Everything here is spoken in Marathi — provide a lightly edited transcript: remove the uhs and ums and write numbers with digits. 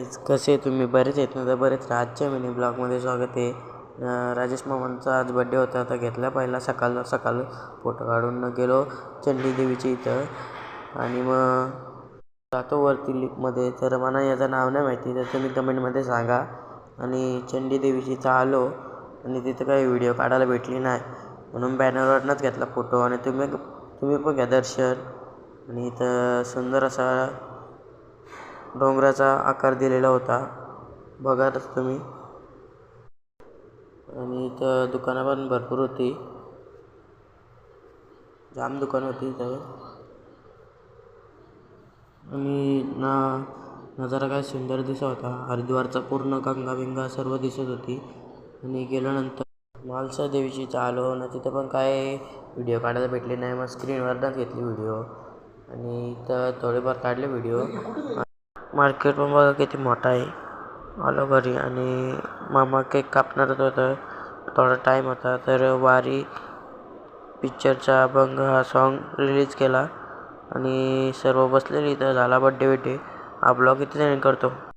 गाईज, कसे तुम्ही? बरेच आहेत ना? तर बरेच राहा. आजच्या मिनी ब्लॉगमध्ये स्वागत आहे. राजेश मामांचा आज बड्डे होता, तर घेतला पहिला सकाळ फोटो काढून गेलो चंडी देवीच्या इथं. आणि मग जातो वरती लिफ्टमध्ये. तर मला याचं नाव नाही माहिती, तर तुम्ही कमेंटमध्ये सांगा. आणि चंडी देवीची इथं आलो आणि तिथं काही व्हिडिओ काढायला भेटली नाही, म्हणून बॅनरवरनंच घेतला फोटो. आणि तुम्ही पण घ्या दर्शन. आणि इथं सुंदर असा डोंगराचा आकार दिलेला होता, बघाच तुम्ही. आणि इथं दुकानं पण भरपूर होती, जाम दुकान होती इथं. आणि नजारा काय सुंदर दिसत होता. हरिद्वारचा पूर्ण गंगा बिंगा सर्व दिसत होती. आणि गेल्यानंतर मालसा देवीची इथं आलो ना, तिथं पण काय व्हिडिओ काढायला भेटले नाही, मग स्क्रीनवरनंच घेतली व्हिडिओ. आणि इथं थोडेफार काढले व्हिडिओ. मार्केट पण बघा किती मोठा आहे. आलो घरी आणि मामा केक कापणारच होतं, थोडा टाईम होता. तर वारी पिक्चरचा अभंग हा सॉन्ग रिलीज केला आणि सर्व बसलेली इथं. झाला बड्डे हा ब्लॉग इथे एंड करतो.